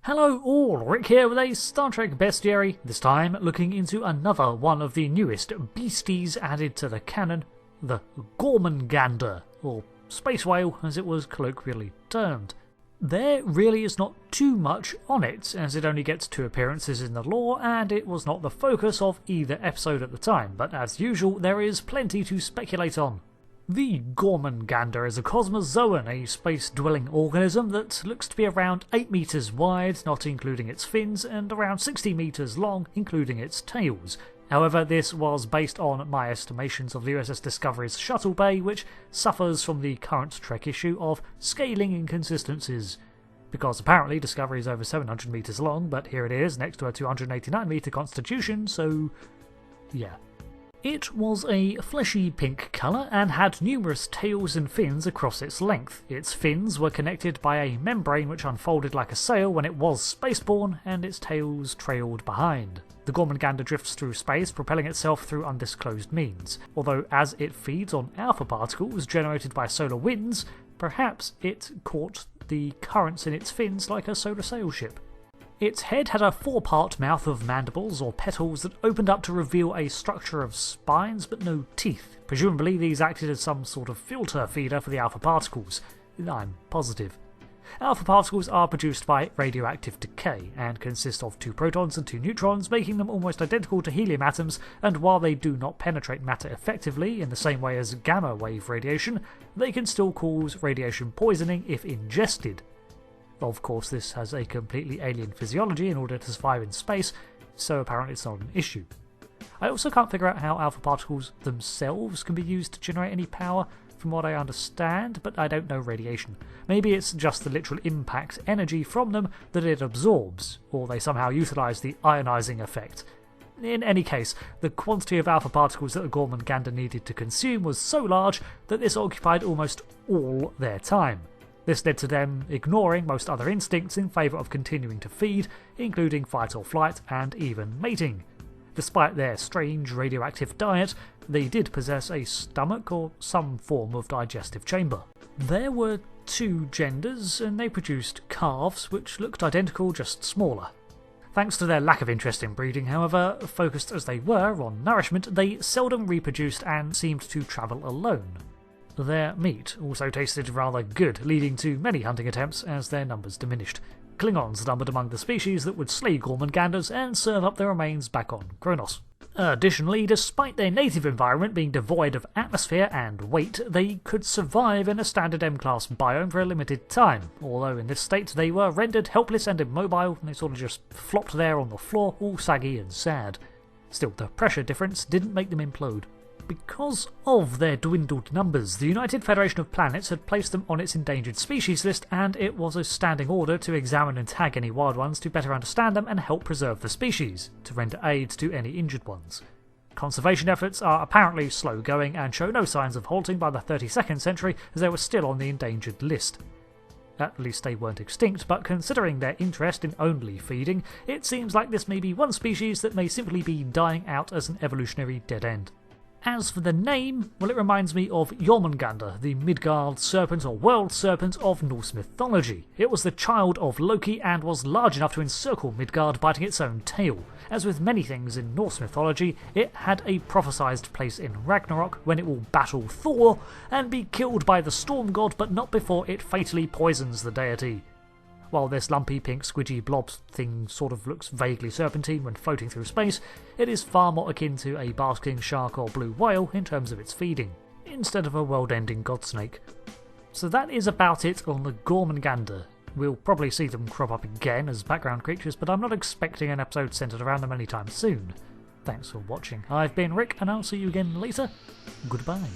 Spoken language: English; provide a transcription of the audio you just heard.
Hello all, Rick here with a Star Trek Bestiary, this time looking into another one of the newest beasties added to the canon, the GormaNgander, or space whale as it was colloquially termed. There really is not too much on it, as it only gets 2 appearances in the lore and it was not the focus of either episode at the time, but as usual there is plenty to speculate on. The GormaNgander is a cosmozoan, a space-dwelling organism that looks to be around 8 meters wide, not including its fins, and around 60 meters long, including its tails. However, this was based on my estimations of the USS Discovery's shuttle bay, which suffers from the current Trek issue of scaling inconsistencies. Because apparently Discovery is over 700 meters long, but here it is, next to a 289 meter constitution, so yeah. It was a fleshy pink colour and had numerous tails and fins across its length. Its fins were connected by a membrane which unfolded like a sail when it was spaceborne, and its tails trailed behind. The GormaNgander drifts through space, propelling itself through undisclosed means, although as it feeds on alpha particles generated by solar winds, perhaps it caught the currents in its fins like a solar sail ship. Its head had a 4-part mouth of mandibles or petals that opened up to reveal a structure of spines but no teeth. Presumably these acted as some sort of filter feeder for the alpha particles. I'm positive. Alpha particles are produced by radioactive decay and consist of 2 protons and 2 neutrons, making them almost identical to helium atoms, and while they do not penetrate matter effectively in the same way as gamma wave radiation, they can still cause radiation poisoning if ingested. Of course, this has a completely alien physiology in order to survive in space, so apparently it's not an issue. I also can't figure out how alpha particles themselves can be used to generate any power, from what I understand, but I don't know radiation. Maybe it's just the literal impact energy from them that it absorbs, or they somehow utilise the ionising effect. In any case, the quantity of alpha particles that the GormaNgander needed to consume was so large that this occupied almost all their time. This led to them ignoring most other instincts in favour of continuing to feed, including fight or flight and even mating. Despite their strange radioactive diet, they did possess a stomach or some form of digestive chamber. There were 2 genders, and they produced calves which looked identical, just smaller. Thanks to their lack of interest in breeding, however, focused as they were on nourishment, they seldom reproduced and seemed to travel alone. Their meat also tasted rather good, leading to many hunting attempts as their numbers diminished. Klingons numbered among the species that would slay GormaNganders and serve up their remains back on Kronos. Additionally, despite their native environment being devoid of atmosphere and weight, they could survive in a standard M-class biome for a limited time, although in this state they were rendered helpless and immobile, and they sort of just flopped there on the floor, all saggy and sad. Still, the pressure difference didn't make them implode. Because of their dwindled numbers, the United Federation of Planets had placed them on its endangered species list, and it was a standing order to examine and tag any wild ones to better understand them and help preserve the species, to render aid to any injured ones. Conservation efforts are apparently slow going and show no signs of halting by the 32nd century, as they were still on the endangered list. At least they weren't extinct, but considering their interest in only feeding, it seems like this may be one species that may simply be dying out as an evolutionary dead end. As for the name, well, it reminds me of Jormungandr, the Midgard serpent or world serpent of Norse mythology. It was the child of Loki and was large enough to encircle Midgard, biting its own tail. As with many things in Norse mythology, it had a prophesized place in Ragnarok when it will battle Thor and be killed by the storm god, but not before it fatally poisons the deity. While this lumpy pink squidgy blob thing sort of looks vaguely serpentine when floating through space, it is far more akin to a basking shark or blue whale in terms of its feeding, instead of a world-ending god snake. So that is about it on the GormaNgander. We'll probably see them crop up again as background creatures, but I'm not expecting an episode centred around them anytime soon. Thanks for watching. I've been Rick, and I'll see you again later. Goodbye.